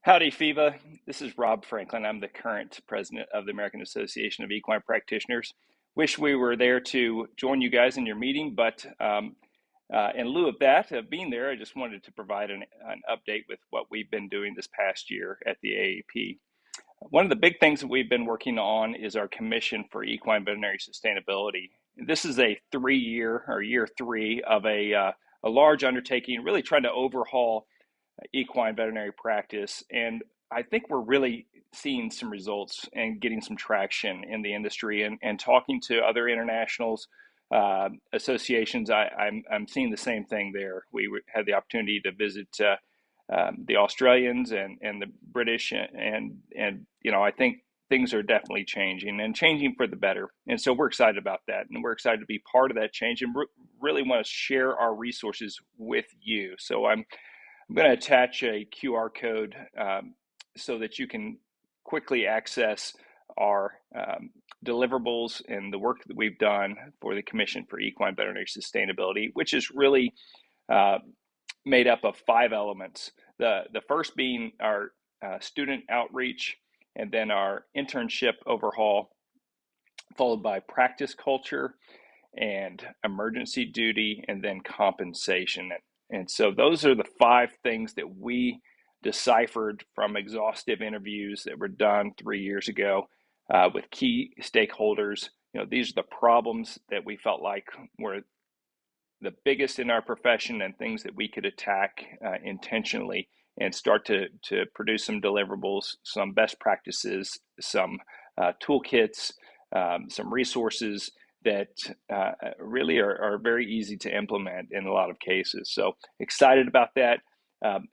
Howdy, FEEVA. This is Rob Franklin. I'm the current president of the American Association of Equine Practitioners. Wish we were there to join you guys in your meeting, but in lieu of that, of being there, I just wanted to provide an update with what we've been doing this past year at the AAEP. One of the big things that we've been working on is our Commission for Equine Veterinary Sustainability. This is a 3-year or year 3 of a large undertaking, really trying to overhaul equine veterinary practice. And I think we're really seeing some results and getting some traction in the industry and talking to other internationals, associations. I'm seeing the same thing there. We had the opportunity to visit the Australians and the British, and I think things are definitely changing and changing for the better. And so we're excited about that, and we're excited to be part of that change and really want to share our resources with you. So I'm going to attach a QR code so that you can quickly access our deliverables and the work that we've done for the Commission for Equine Veterinary Sustainability, which is really made up of 5 elements. The first being our student outreach, and then our internship overhaul, followed by practice culture and emergency duty, and then compensation. And so those are the 5 things that we deciphered from exhaustive interviews that were done 3 years ago with key stakeholders. These are the problems that we felt like were the biggest in our profession and things that we could attack intentionally and start to produce some deliverables, some best practices, some toolkits, some resources that really are very easy to implement in a lot of cases. So excited about that.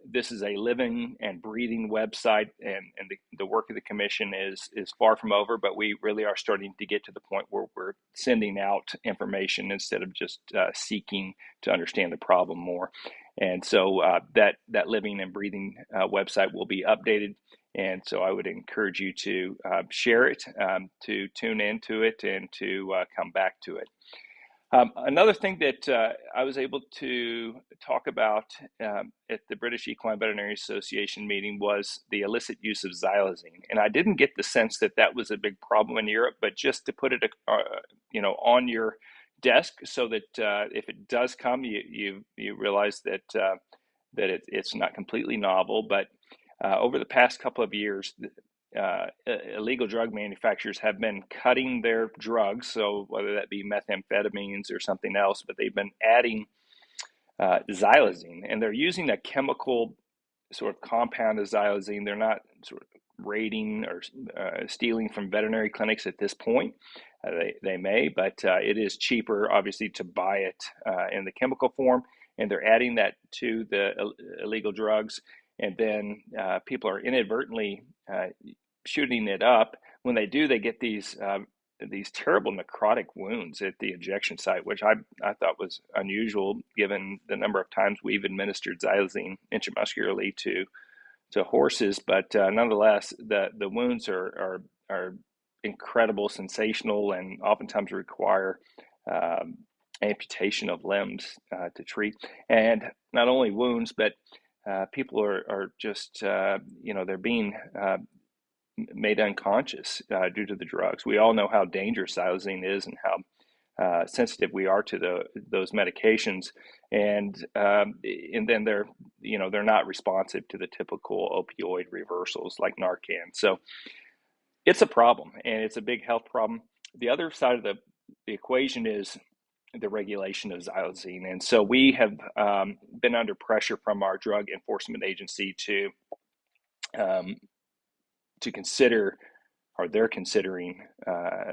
This is a living and breathing website, and the work of the Commission is far from over, but we really are starting to get to the point where we're sending out information instead of just seeking to understand the problem more. And so that living and breathing website will be updated. And so I would encourage you to share it, to tune into it, and to come back to it. Another thing that I was able to talk about at the British Equine Veterinary Association meeting was the illicit use of xylazine. And I didn't get the sense that that was a big problem in Europe, but just to put it on your desk so that if it does come, you realize that it's not completely novel. But over the past couple of years, illegal drug manufacturers have been cutting their drugs, so whether that be methamphetamines or something else, but they've been adding xylazine, and they're using a chemical sort of compound of xylazine. They're not sort of raiding or stealing from veterinary clinics at this point. They may, but it is cheaper, obviously, to buy it in the chemical form, and they're adding that to the illegal drugs. And then people are inadvertently shooting it up. When they do, they get these terrible necrotic wounds at the injection site, which I thought was unusual given the number of times we've administered xylazine intramuscularly to horses. But nonetheless, the wounds are incredible, sensational, and oftentimes require amputation of limbs to treat. And not only wounds, but people are just, they're being made unconscious due to the drugs. We all know how dangerous xylazine is and how sensitive we are to those medications, and then they're not responsive to the typical opioid reversals like Narcan. So it's a problem, and it's a big health problem. The other side of the equation is the regulation of xylazine. And so we have been under pressure from our drug enforcement agency to consider, or they're considering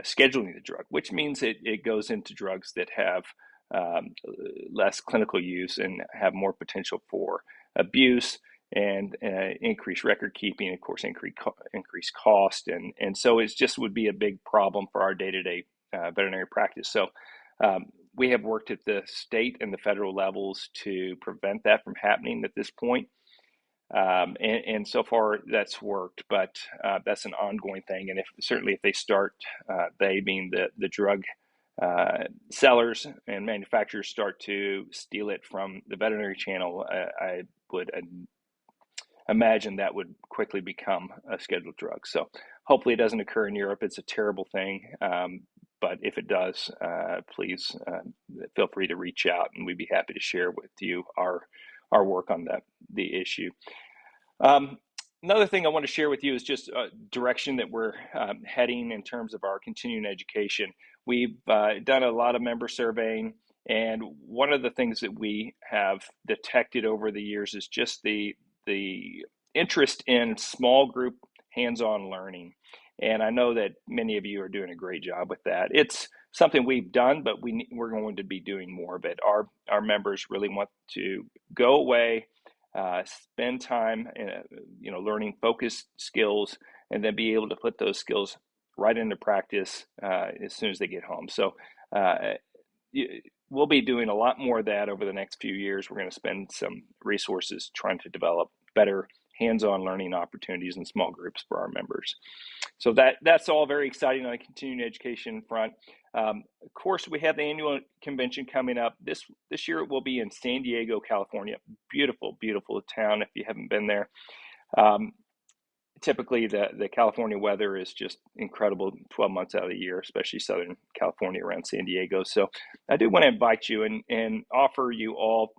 scheduling the drug, which means it goes into drugs that have less clinical use and have more potential for abuse and increased record keeping, of course, increased cost. And so it just would be a big problem for our day-to-day veterinary practice. So we have worked at the state and the federal levels to prevent that from happening at this point. And so far that's worked, but that's an ongoing thing. And certainly if they start, they being the drug sellers and manufacturers start to steal it from the veterinary channel, I would imagine that would quickly become a scheduled drug. So hopefully it doesn't occur in Europe. It's a terrible thing. But if it does, please feel free to reach out, and we'd be happy to share with you our work on the issue. Another thing I want to share with you is just a direction that we're heading in terms of our continuing education. We've done a lot of member surveying, and one of the things that we have detected over the years is just the interest in small group hands-on learning. And I know that many of you are doing a great job with that. It's something we've done, but we're going to be doing more of it. Our members really want to go away, spend time, learning focused skills, and then be able to put those skills right into practice as soon as they get home. So we'll be doing a lot more of that over the next few years. We're going to spend some resources trying to develop better hands-on learning opportunities in small groups for our members. So that's all very exciting on the continuing education front. Of course, we have the annual convention coming up. This year it will be in San Diego, California. Beautiful, beautiful town if you haven't been there. Typically, the California weather is just incredible 12 months out of the year, especially Southern California around San Diego. So I do want to invite you and offer you all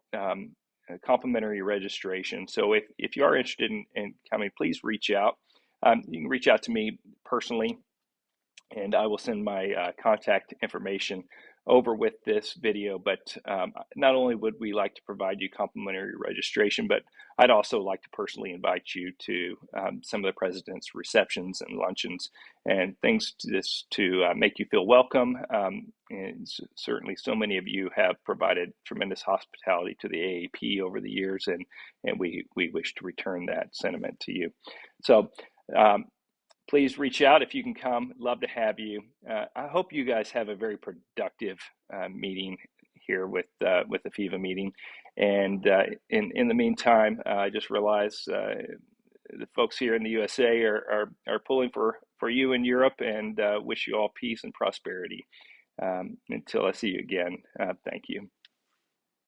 a complimentary registration. So if you are interested in coming, please reach out. You can reach out to me personally, and I will send my contact information over with this video. But not only would we like to provide you complimentary registration, but I'd also like to personally invite you to some of the president's receptions and luncheons and things to make you feel welcome. And certainly so many of you have provided tremendous hospitality to the AAEP over the years, and we wish to return that sentiment to you. So please reach out if you can come. Love to have you. I hope you guys have a very productive meeting here with the FEEVA meeting. And in the meantime, I just realized the folks here in the USA are pulling for you in Europe, and wish you all peace and prosperity. Until I see you again, thank you.